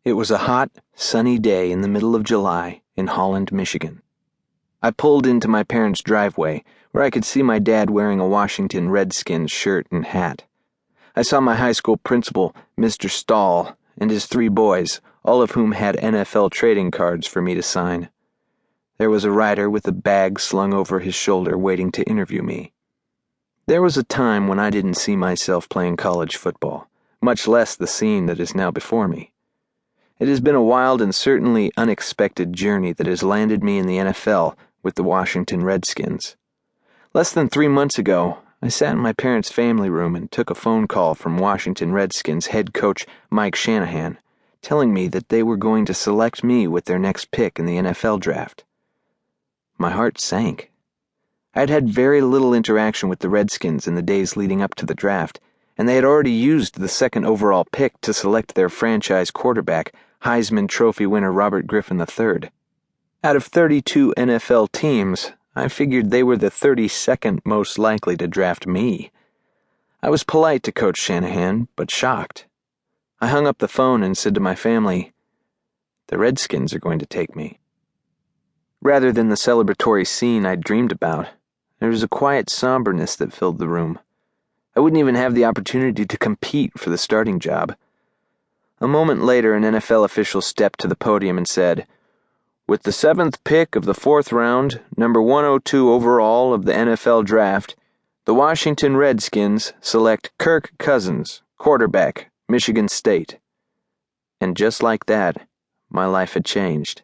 It was a hot, sunny day in the middle of July in Holland, Michigan. I pulled into my parents' driveway, where I could see my dad wearing a Washington Redskins shirt and hat. I saw my high school principal, Mr. Stahl, and his 3 boys, all of whom had NFL trading cards for me to sign. There was a rider with a bag slung over his shoulder waiting to interview me. There was a time when I didn't see myself playing college football, much less the scene that is now before me. It has been a wild and certainly unexpected journey that has landed me in the NFL with the Washington Redskins. Less than 3 months ago, I sat in my parents' family room and took a phone call from Washington Redskins head coach Mike Shanahan, telling me that they were going to select me with their next pick in the NFL draft. My heart sank. I had had very little interaction with the Redskins in the days leading up to the draft, and they had already used the 2nd overall pick to select their franchise quarterback, Heisman Trophy winner Robert Griffin III. Out of 32 NFL teams, I figured they were the 32nd most likely to draft me. I was polite to Coach Shanahan, but shocked. I hung up the phone and said to my family, "The Redskins are going to take me." Rather than the celebratory scene I'd dreamed about, there was a quiet somberness that filled the room. I wouldn't even have the opportunity to compete for the starting job. A moment later, an NFL official stepped to the podium and said, "With the 7th pick of the 4th round, number 102 overall of the NFL draft, the Washington Redskins select Kirk Cousins, quarterback, Michigan State." And just like that, my life had changed,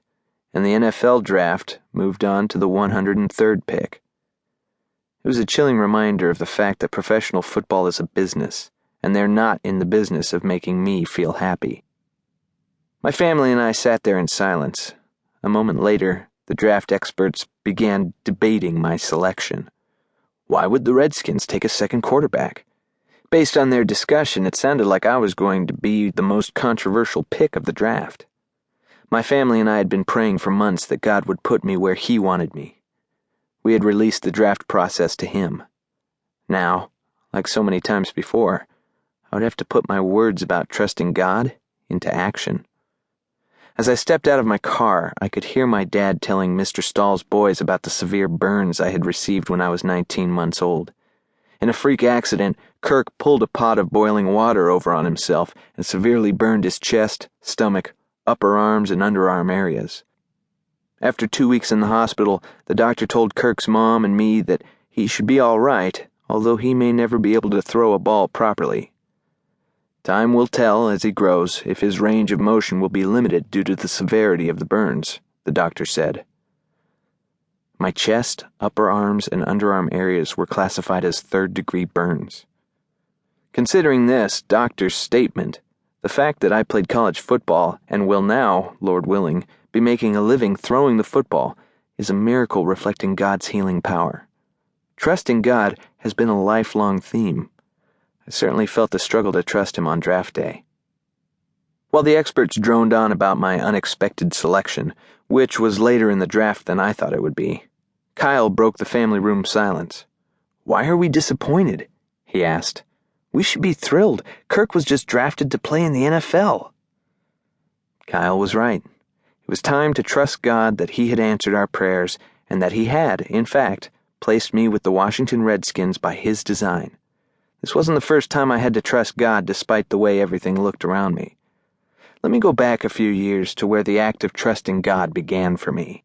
and the NFL draft moved on to the 103rd pick. It was a chilling reminder of the fact that professional football is a business, and they're not in the business of making me feel happy. My family and I sat there in silence. A moment later, the draft experts began debating my selection. Why would the Redskins take a 2nd quarterback? Based on their discussion, it sounded like I was going to be the most controversial pick of the draft. My family and I had been praying for months that God would put me where He wanted me. We had released the draft process to Him. Now, like so many times before, I would have to put my words about trusting God into action. As I stepped out of my car, I could hear my dad telling Mr. Stahl's boys about the severe burns I had received when I was 19 months old. In a freak accident, Kirk pulled a pot of boiling water over on himself and severely burned his chest, stomach, upper arms, and underarm areas. After 2 weeks in the hospital, the doctor told Kirk's mom and me that he should be all right, although he may never be able to throw a ball properly. Time will tell as he grows if his range of motion will be limited due to the severity of the burns, the doctor said. My chest, upper arms, and underarm areas were classified as 3rd-degree burns. Considering this doctor's statement, the fact that I played college football and will now, Lord willing, be making a living throwing the football is a miracle reflecting God's healing power. Trusting God has been a lifelong theme. I certainly felt the struggle to trust Him on draft day. While the experts droned on about my unexpected selection, which was later in the draft than I thought it would be, Kyle broke the family room silence. "Why are we disappointed?" he asked. "We should be thrilled. Kirk was just drafted to play in the NFL." Kyle was right. It was time to trust God that He had answered our prayers and that He had, in fact, placed me with the Washington Redskins by His design. This wasn't the first time I had to trust God despite the way everything looked around me. Let me go back a few years to where the act of trusting God began for me.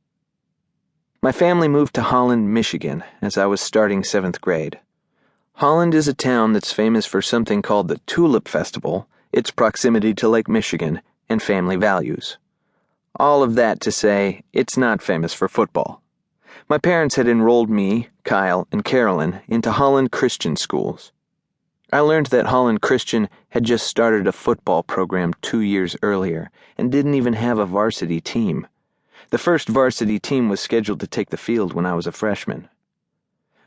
My family moved to Holland, Michigan, as I was starting 7th grade. Holland is a town that's famous for something called the Tulip Festival, its proximity to Lake Michigan, and family values. All of that to say, it's not famous for football. My parents had enrolled me, Kyle, and Carolyn into Holland Christian schools. I learned that Holland Christian had just started a football program 2 years earlier and didn't even have a varsity team. The first varsity team was scheduled to take the field when I was a freshman.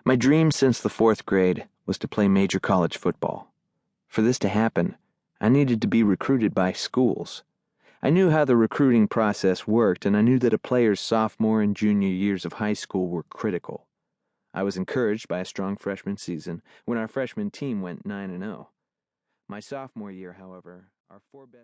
My dream since the 4th grade was to play major college football. For this to happen, I needed to be recruited by schools. I knew how the recruiting process worked, and I knew that a player's sophomore and junior years of high school were critical. I was encouraged by a strong freshman season when our freshman team went 9-0. My sophomore year, however, our 4 best